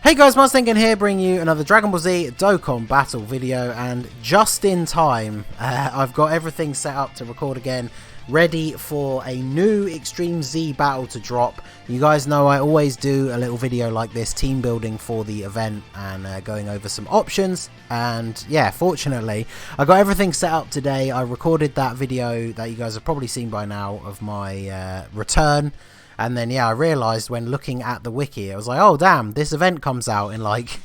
Hey guys, Ningen here, bringing you another Dragon Ball Z Dokkan battle video, and just in time, I've got everything set up to record again, ready for a new Extreme Z battle to drop. You guys know I always do a little video like this, team building for the event and going over some options, and yeah, fortunately, I got everything set up today. I recorded that video that you guys have probably seen by now of my return. And then, yeah, I realised when looking at the wiki, I was like, oh, damn, this event comes out in, like,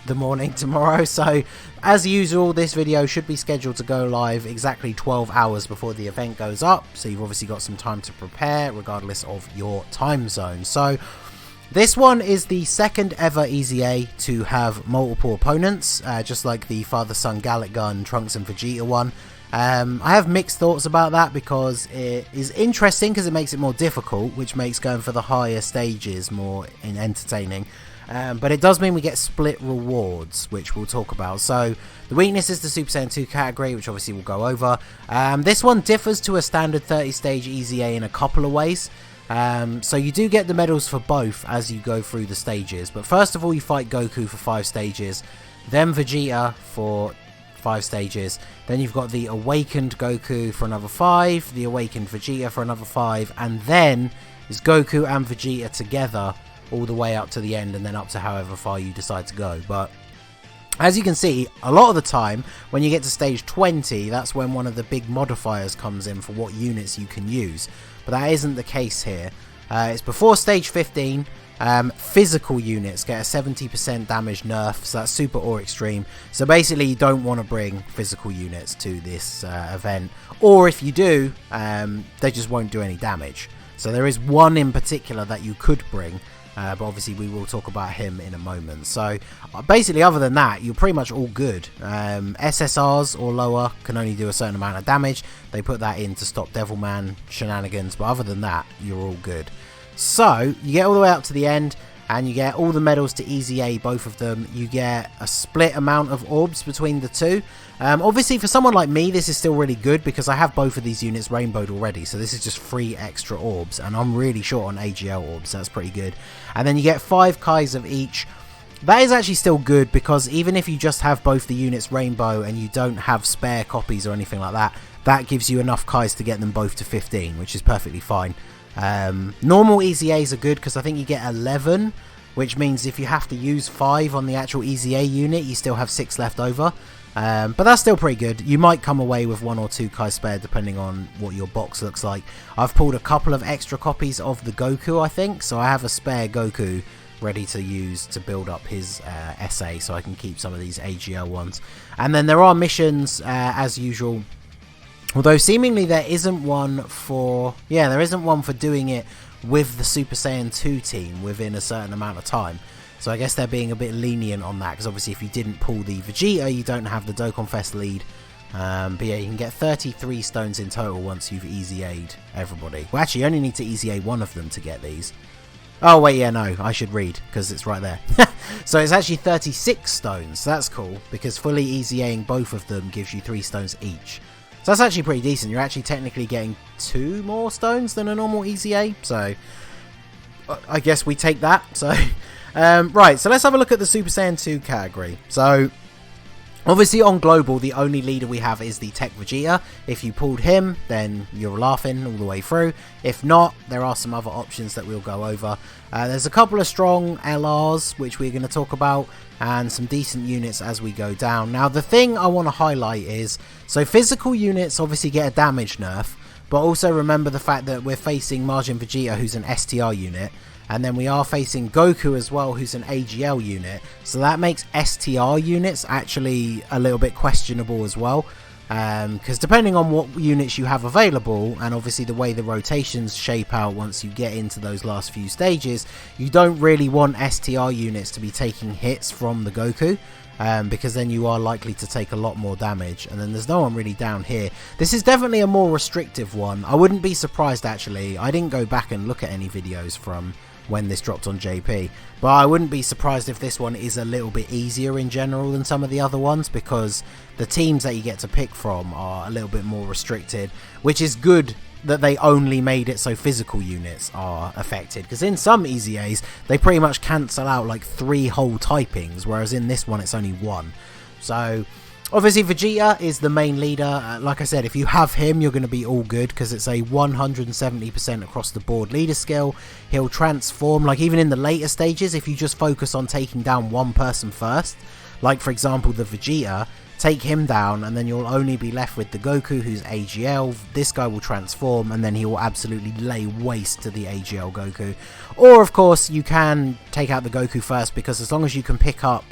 the morning tomorrow. So, as usual, this video should be scheduled to go live exactly 12 hours before the event goes up. So, you've obviously got some time to prepare, regardless of your time zone. So, this one is the second ever EZA to have multiple opponents, just like the Father-Son Gallic Gun, Trunks and Vegeta one. I have mixed thoughts about that because it is interesting because it makes it more difficult, which makes going for the higher stages more entertaining. But it does mean we get split rewards, which we'll talk about. So the weakness is the Super Saiyan 2 category, which obviously we'll go over. This one differs to a standard 30-stage EZA in a couple of ways. So you do get the medals for both as you go through the stages. But first of all, you fight Goku for 5 stages, then Vegeta for 5 stages, then you've got the Awakened Goku for another 5, the Awakened Vegeta for another 5, and then is Goku and Vegeta together all the way up to the end, and then up to however far you decide to go. But as you can see, a lot of the time when you get to stage 20, that's when one of the big modifiers comes in for what units you can use, but that isn't the case here. It's before stage 15. Physical units get a 70% damage nerf, so that's super or extreme. So basically you don't want to bring physical units to this event, or if you do, they just won't do any damage. So there is one in particular that you could bring, but obviously we will talk about him in a moment. So basically other than that, you're pretty much all good. SSRs or lower can only do a certain amount of damage. They put that in to stop Devilman shenanigans, but other than that, you're all good. So, you get all the way up to the end, and you get all the medals to EZA, both of them. You get a split amount of orbs between the two. Obviously, for someone like me, this is still really good, because I have both of these units rainbowed already, so this is just 3 extra orbs, and I'm really short on AGL orbs, so that's pretty good. And then you get 5 Kais of each. That is actually still good, because even if you just have both the units rainbow, and you don't have spare copies or anything like that, that gives you enough Kais to get them both to 15, which is perfectly fine. Normal EZAs are good because I think you get 11, which means if you have to use 5 on the actual EZA unit, you still have 6 left over. But that's still pretty good. You might come away with 1 or 2 Kai spare depending on what your box looks like. I've pulled a couple of extra copies of the Goku, I think, so I have a spare Goku ready to use to build up his SA, so I can keep some of these AGL ones. And then there are missions, as usual. Although seemingly there isn't one for... yeah, there isn't one for doing it with the Super Saiyan 2 team within a certain amount of time. So I guess they're being a bit lenient on that, because obviously if you didn't pull the Vegeta, you don't have the Dokkan Fest lead. But yeah, you can get 33 stones in total once you've EZA'd everybody. Well, actually, you only need to EZA one of them to get these. Oh, wait, yeah, no, I should read, because it's right there. So it's actually 36 stones. That's cool, because fully EZAing both of them gives you 3 stones each. So that's actually pretty decent. You're actually technically getting 2 more stones than a normal EZA. So I guess we take that. So right, so let's have a look at the Super Saiyan 2 category. So obviously on Global, the only leader we have is the Tech Vegeta. If you pulled him, then you're laughing all the way through. If not, there are some other options that we'll go over. There's a couple of strong LRs, which we're going to talk about, and some decent units as we go down. Now, the thing I want to highlight is, so physical units obviously get a damage nerf, but also remember the fact that we're facing Majin Vegeta, who's an STR unit, and then we are facing Goku as well, who's an AGL unit, so that makes STR units actually a little bit questionable as well, because depending on what units you have available, and obviously the way the rotations shape out once you get into those last few stages, you don't really want STR units to be taking hits from the Goku, because then you are likely to take a lot more damage. And then there's no one really down here. This is definitely a more restrictive one. I wouldn't be surprised, actually. I didn't go back and look at any videos from when this dropped on JP. But I wouldn't be surprised if this one is a little bit easier in general than some of the other ones, because the teams that you get to pick from are a little bit more restricted, which is good that they only made it so physical units are affected, because in some EZAs they pretty much cancel out like 3 whole typings, whereas in this one it's only 1. So obviously Vegeta is the main leader. Like I said, if you have him, you're going to be all good, because it's a 170% across the board leader skill. He'll transform, like even in the later stages, if you just focus on taking down one person first, like for example the Vegeta, take him down and then you'll only be left with the Goku, who's AGL. This guy will transform and then he will absolutely lay waste to the AGL Goku. Or of course you can take out the Goku first, because as long as you can pick up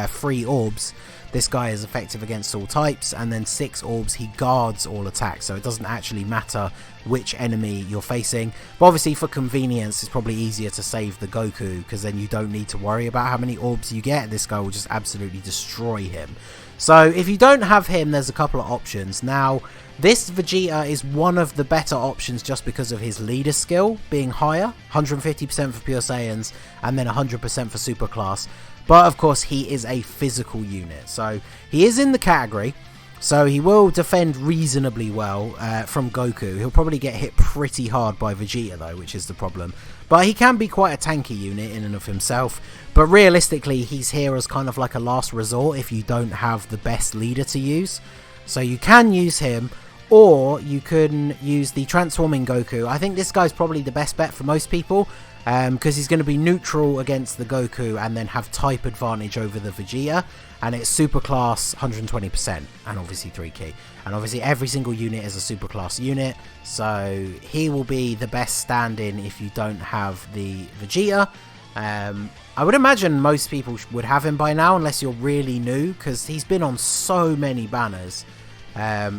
3 orbs, this guy is effective against all types, and then 6 orbs, he guards all attacks, so it doesn't actually matter which enemy you're facing. But obviously for convenience, it's probably easier to save the Goku, because then you don't need to worry about how many orbs you get. This guy will just absolutely destroy him. So if you don't have him, there's a couple of options. Now, this Vegeta is one of the better options just because of his leader skill being higher, 150% for Pure Saiyans and then 100% for Super Class. But of course he is a physical unit, so he is in the category, so he will defend reasonably well from Goku. He'll probably get hit pretty hard by Vegeta though, which is the problem. But he can be quite a tanky unit in and of himself, but realistically he's here as kind of like a last resort if you don't have the best leader to use. So you can use him, or you can use the transforming Goku. I think this guy's probably the best bet for most people, because he's going to be neutral against the Goku and then have type advantage over the Vegeta, and it's super class 120% and obviously 3 key, and obviously every single unit is a super class unit, so he will be the best stand-in if you don't have the Vegeta. I would imagine most people would have him by now unless you're really new, because he's been on so many banners.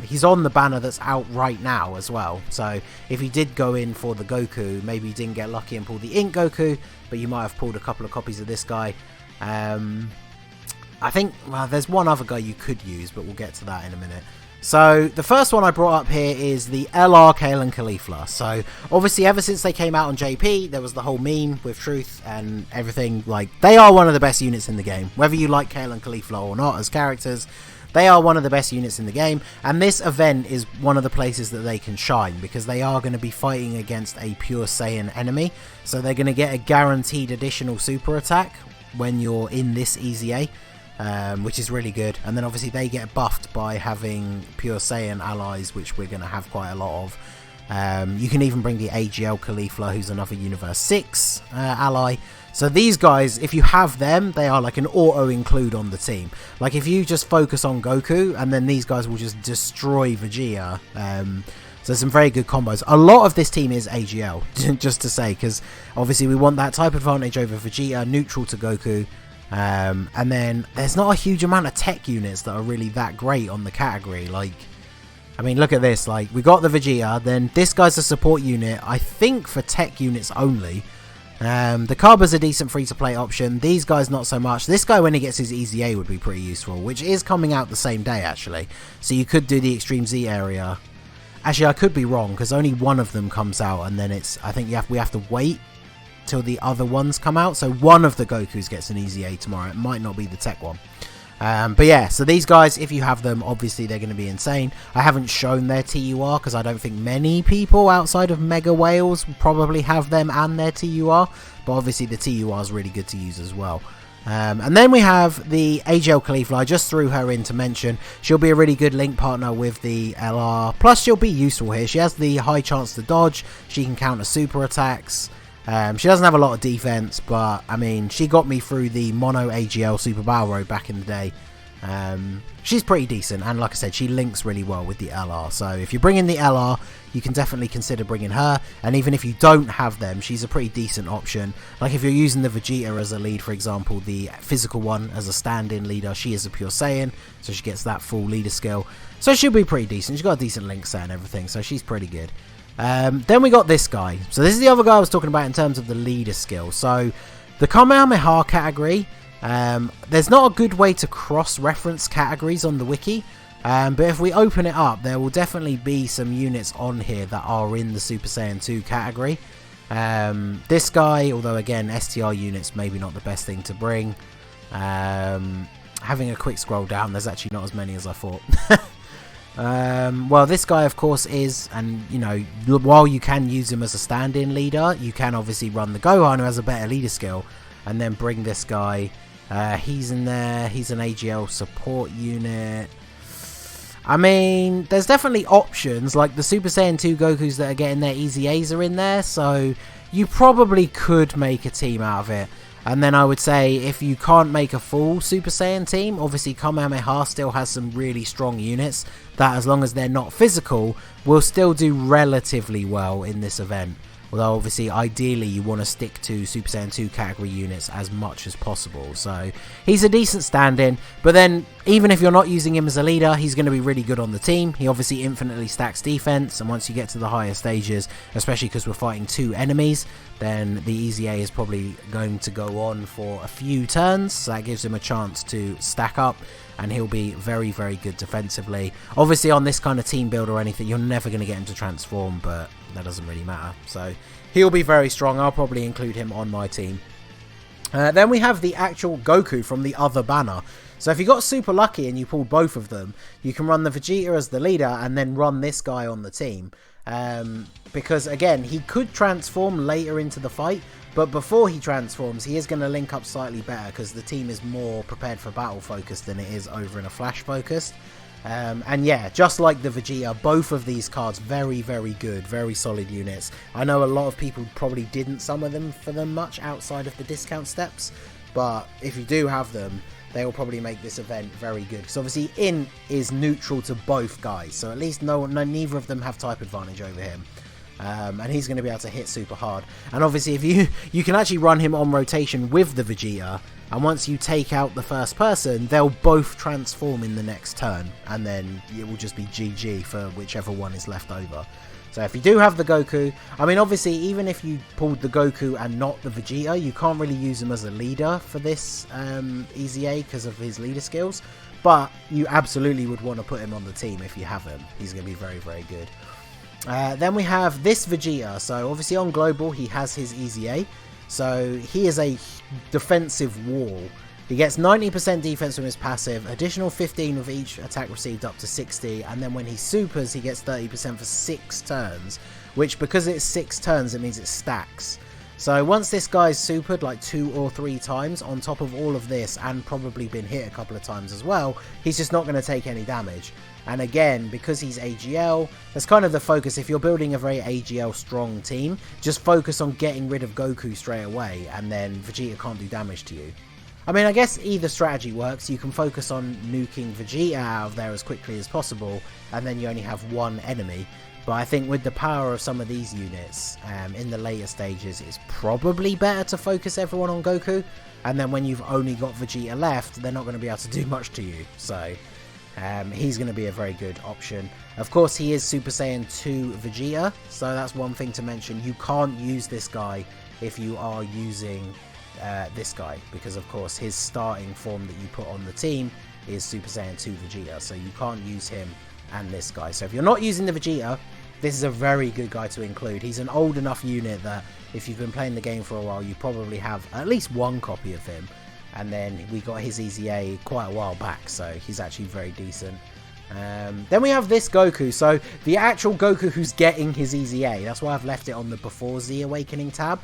He's on the banner that's out right now as well, so if you did go in for the Goku, maybe you didn't get lucky and pull the Ink Goku, but you might have pulled a couple of copies of this guy. I think, well, there's one other guy you could use, but we'll get to that in a minute. So the first one I brought up here is the LR Kale and Caulifla. So obviously ever since they came out on JP, there was the whole meme with Truth and everything. Like, they are one of the best units in the game, whether you like Kale and Caulifla or not as characters. They are one of the best units in the game, and this event is one of the places that they can shine, because they are going to be fighting against a Pure Saiyan enemy, so they're going to get a guaranteed additional super attack when you're in this EZA, which is really good. And then obviously they get buffed by having Pure Saiyan allies, which we're going to have quite a lot of. You can even bring the AGL Caulifla, who's another Universe 6 ally. So these guys, if you have them, they are like an auto-include on the team. Like if you just focus on Goku, and then these guys will just destroy Vegeta. So some very good combos. A lot of this team is AGL, just to say, because obviously we want that type advantage over Vegeta, neutral to Goku. And then there's not a huge amount of tech units that are really that great on the category. Like, I mean, look at this. Like, we got the Vegeta, then this guy's a support unit, I think for tech units only. The Carba's a decent free-to-play option. These guys not so much. This guy, when he gets his EZA, would be pretty useful, which is coming out the same day, actually. So you could do the Extreme Z area. Actually, I could be wrong, because only one of them comes out, and then it's, I think we have to wait till the other ones come out. So one of the Gokus gets an EZA tomorrow. It might not be the tech one. But yeah, so these guys, if you have them, obviously they're going to be insane. I haven't shown their TUR because I don't think many people outside of Mega Whales probably have them and their TUR. But obviously the TUR is really good to use as well. And then we have the AGL Caulifla. I just threw her in to mention. She'll be a really good link partner with the LR. Plus she'll be useful here. She has the high chance to dodge. She can counter super attacks. She doesn't have a lot of defense, but I mean, she got me through the mono AGL Super Battle Road back in the day. She's pretty decent, and like I said, she links really well with the LR. So if you're bringing the LR, you can definitely consider bringing her. And even if you don't have them, she's a pretty decent option. Like if you're using the Vegeta as a lead, for example, the physical one as a stand-in leader, she is a Pure Saiyan, so she gets that full leader skill. So she'll be pretty decent. She's got a decent link set and everything, so she's pretty good. Then we got this guy. So this is the other guy I was talking about in terms of the leader skill. So the Kamehameha category, there's not a good way to cross-reference categories on the wiki, but if we open it up, there will definitely be some units on here that are in the Super Saiyan 2 category. This guy, although again STR units maybe not the best thing to bring. Having a quick scroll down, there's actually not as many as I thought. Well, this guy of course is, and you know, while you can use him as a stand-in leader, you can obviously run the Gohan who has a better leader skill, and then bring this guy. He's in there, he's an AGL support unit. I mean, there's definitely options, like the Super Saiyan 2 Gokus that are getting their EZAs are in there, so you probably could make a team out of it. And then I would say, if you can't make a full Super Saiyan team, obviously Kamehameha still has some really strong units that, as long as they're not physical, will still do relatively well in this event. Although obviously ideally you want to stick to Super Saiyan 2 category units as much as possible. So he's a decent stand-in, but then even if you're not using him as a leader, he's going to be really good on the team. He obviously infinitely stacks defense, and once you get to the higher stages, especially because we're fighting 2 enemies, then the EZA is probably going to go on for a few turns, so that gives him a chance to stack up, and he'll be very, very good defensively. Obviously on this kind of team build or anything, you're never going to get him to transform, but that doesn't really matter. So he'll be very strong. I'll probably include him on my team. Then we have the actual Goku from the other banner. So if you got super lucky and you pulled both of them, you can run the Vegeta as the leader and then run this guy on the team. Because again, he could transform later into the fight, but before he transforms, he is going to link up slightly better because the team is more prepared for battle focus than it is over in a flash focus. And yeah, just like the Vegeta, both of these cards very, very good, very solid units. I know a lot of people probably didn't summon them for them much outside of the discount steps, but if you do have them, they will probably make this event very good. Because obviously In is neutral to both guys, so at least neither of them have type advantage over him. And he's going to be able to hit super hard. And obviously if you can actually run him on rotation with the Vegeta, and once you take out the first person, they'll both transform in the next turn, and then it will just be GG for whichever one is left over. So if you do have the Goku, I mean obviously even if you pulled the Goku and not the Vegeta, you can't really use him as a leader for this EZA because of his leader skills, but you absolutely would want to put him on the team if you have him. He's going to be very, very good. Then we have this Vegeta. So obviously on global he has his EZA, so he is a defensive wall. He gets 90% defense from his passive, additional 15 with each attack received up to 60, and then when he supers he gets 30% for 6 turns, which because it's 6 turns it means it stacks. So once this guy's supered like 2 or 3 times on top of all of this, and probably been hit a couple of times as well, he's just not going to take any damage. And again, because he's AGL, that's kind of the focus. If you're building a very AGL strong team, just focus on getting rid of Goku straight away, and then Vegeta can't do damage to you. I mean, I guess either strategy works. You can focus on nuking Vegeta out of there as quickly as possible, and then you only have one enemy. But I think with the power of some of these units, in the later stages, it's probably better to focus everyone on Goku, and then when you've only got Vegeta left, they're not going to be able to do much to you. So he's going to be a very good option. Of course, he is Super Saiyan 2 Vegeta, so that's one thing to mention. You can't use this guy if you are using this guy, because of course his starting form that you put on the team is Super Saiyan 2 Vegeta, so you can't use him and this guy. So if you're not using the Vegeta, this is a very good guy to include. He's an old enough unit that if you've been playing the game for a while, you probably have at least one copy of him. And then we got his EZA quite a while back, so he's actually very decent. Then we have this Goku. So the actual Goku who's getting his EZA, that's why I've left it on the Before Z Awakening tab.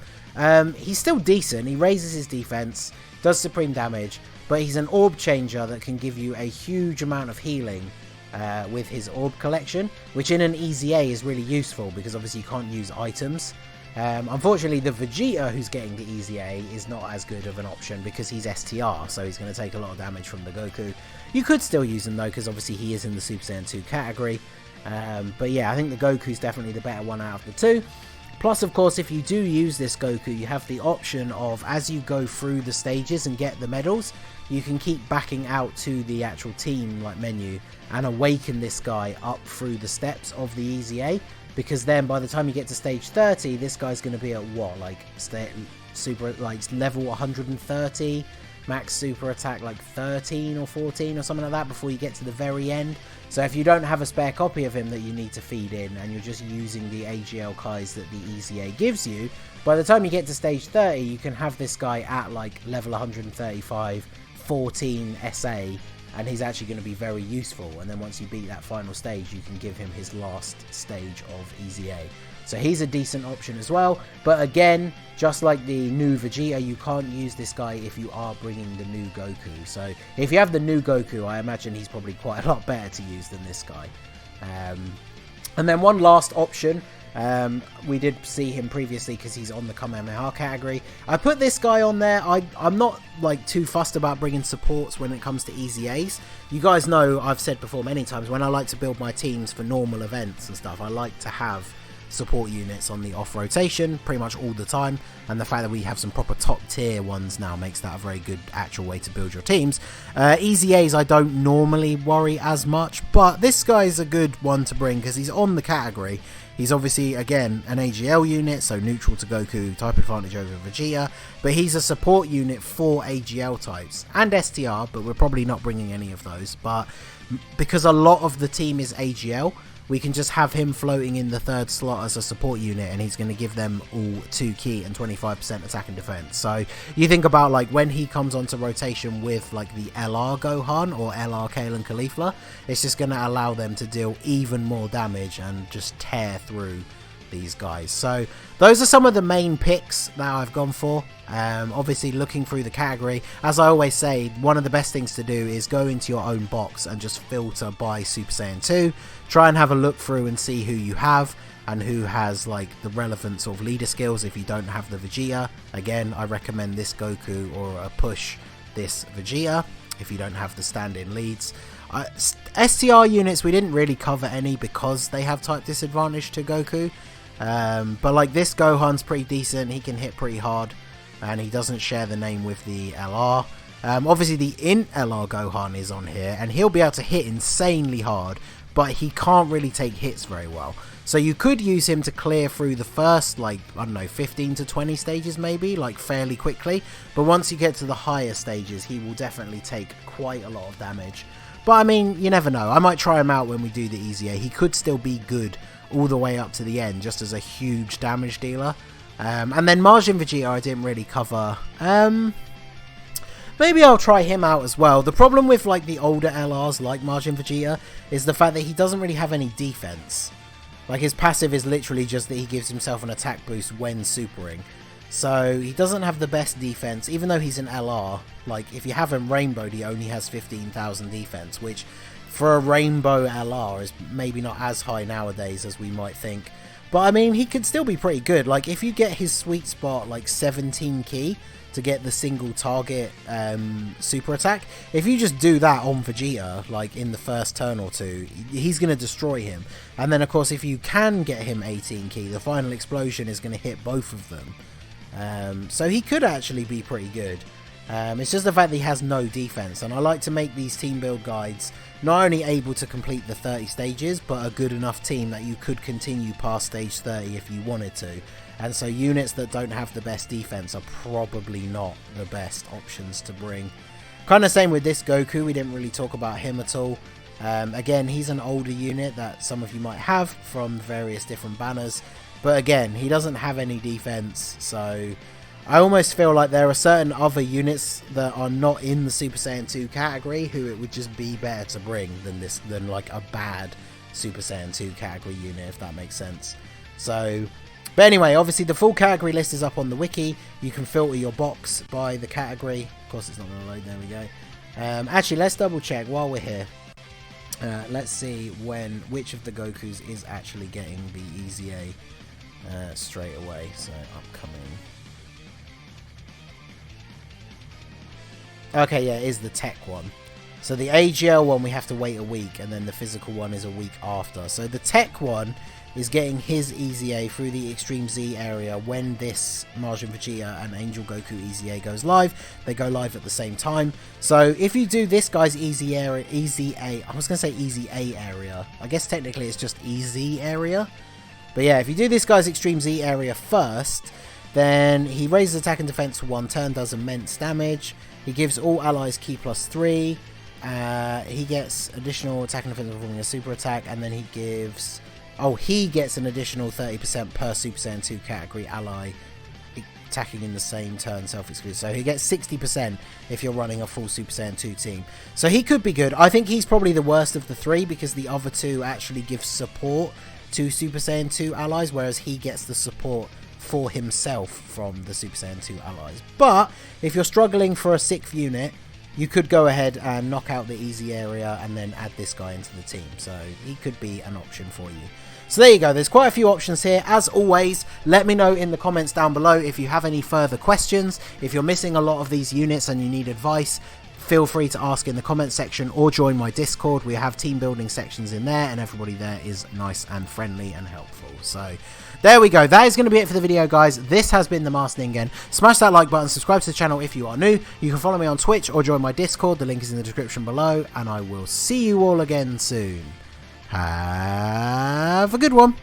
He's still decent. He raises his defense, does supreme damage, but he's an orb changer that can give you a huge amount of healing with his orb collection, which in an EZA is really useful because obviously you can't use items. Unfortunately, the Vegeta who's getting the EZA is not as good of an option because he's STR, so he's going to take a lot of damage from the Goku. You could still use him though, because obviously he is in the Super Saiyan 2 category. But yeah, I think the Goku's definitely the better one out of the two. Plus, of course, if you do use this Goku, you have the option of, as you go through the stages and get the medals, you can keep backing out to the actual team like menu and awaken this guy up through the steps of the EZA. Because then by the time you get to stage 30, this guy's going to be at what, like super, like level 130, max super attack like 13 or 14 or something like that before you get to the very end. So if you don't have a spare copy of him that you need to feed in, and you're just using the AGL Kais that the EZA gives you, by the time you get to stage 30, you can have this guy at like level 135, 14 SA, and he's actually going to be very useful. And then once you beat that final stage, you can give him his last stage of EZA. So he's a decent option as well. But again, just like the new Vegeta, you can't use this guy if you are bringing the new Goku. So if you have the new Goku, I imagine he's probably quite a lot better to use than this guy. And then one last option. We did see him previously because he's on the Kamehameha category. I put this guy on there. I'm not like too fussed about bringing supports when it comes to EZAs. You guys know I've said before many times, when I like to build my teams for normal events and stuff, I like to have support units on the off rotation pretty much all the time, and the fact that we have some proper top tier ones now makes that a very good actual way to build your teams. EZAs I don't normally worry as much, but this guy is a good one to bring because he's on the category. He's obviously, again, an AGL unit, so neutral to Goku, type advantage over Vegeta, but he's a support unit for AGL types, and STR, but we're probably not bringing any of those. But because a lot of the team is AGL, we can just have him floating in the third slot as a support unit, and he's going to give them all 2 key and 25% attack and defense. So you think about like when he comes onto rotation with like the LR Gohan or LR Kale and Caulifla, it's just going to allow them to deal even more damage and just tear through these guys. So those are some of the main picks that I've gone for. Obviously looking through the category, as I always say, one of the best things to do is go into your own box and just filter by Super Saiyan 2. Try and have a look through and see who you have and who has like the relevant sort of leader skills. If you don't have the Vegeta, again I recommend this Goku, or a push this Vegeta if you don't have the stand-in leads. STR units we didn't really cover any because they have type disadvantage to Goku. But like this Gohan's pretty decent, he can hit pretty hard, and he doesn't share the name with the LR. Obviously the Int LR Gohan is on here, and he'll be able to hit insanely hard, but he can't really take hits very well. So you could use him to clear through the first, like, I don't know, 15 to 20 stages maybe, like fairly quickly. But once you get to the higher stages, he will definitely take quite a lot of damage. But I mean, you never know. I might try him out when we do the EZA. He could still be good all the way up to the end, just as a huge damage dealer. And then Majin Vegeta I didn't really cover. Maybe I'll try him out as well. The problem with like the older LRs like Majin Vegeta is the fact that he doesn't really have any defense. Like his passive is literally just that he gives himself an attack boost when supering. So he doesn't have the best defense, even though he's an LR. Like if you have him rainbowed, he only has 15,000 defense, which for a rainbow LR is maybe not as high nowadays as we might think. But I mean, he could still be pretty good. Like if you get his sweet spot like 17 key to get the single target super attack, if you just do that on Vegeta like in the first turn or two, he's going to destroy him. And then of course if you can get him 18 key, the final explosion is going to hit both of them. So he could actually be pretty good. It's just the fact that he has no defense, and I like to make these team build guides not only able to complete the 30 stages, but a good enough team that you could continue past stage 30 if you wanted to. And so units that don't have the best defense are probably not the best options to bring. Kind of same with this Goku, we didn't really talk about him at all. Again, he's an older unit that some of you might have from various different banners, but again, he doesn't have any defense, so I almost feel like there are certain other units that are not in the Super Saiyan 2 category who it would just be better to bring than like a bad Super Saiyan 2 category unit, if that makes sense. So, but anyway, obviously the full category list is up on the wiki. You can filter your box by the category. Of course it's not going to load, there we go. Actually, let's double check while we're here. Let's see which of the Gokus is actually getting the EZA straight away. So upcoming. Okay, yeah, it is the tech one. So the AGL one we have to wait a week, and then the physical one is a week after. So the tech one is getting his EZA through the Extreme Z area when this Majin Vegeta and Angel Goku EZA goes live. They go live at the same time. So if you do this guy's EZA, I was going to say EZA area. I guess technically it's just EZ area. But yeah, if you do this guy's Extreme Z area first, Then he raises attack and defense for 1 turn, does immense damage. He gives all allies Ki +3. He gets additional attack and defense performing a super attack, and then he gives... Oh, he gets an additional 30% per Super Saiyan 2 category ally attacking in the same turn, self-exclusive. So he gets 60% if you're running a full Super Saiyan 2 team. So he could be good. I think he's probably the worst of the 3 because the other 2 actually give support to Super Saiyan 2 allies, whereas he gets the support for himself from the Super Saiyan 2 allies. But if you're struggling for a 6th unit, you could go ahead and knock out the easy area and then add this guy into the team. So he could be an option for you. So there you go, there's quite a few options here. As always, let me know in the comments down below if you have any further questions. If you're missing a lot of these units and you need advice, feel free to ask in the comment section or join my Discord. We have team building sections in there and everybody there is nice and friendly and helpful. So there we go, that is going to be it for the video, guys. This has been the Masked Ningen. Smash that like button, subscribe to the channel if you are new. You can follow me on Twitch or join my Discord, the link is in the description below, and I will see you all again soon. Have a good one.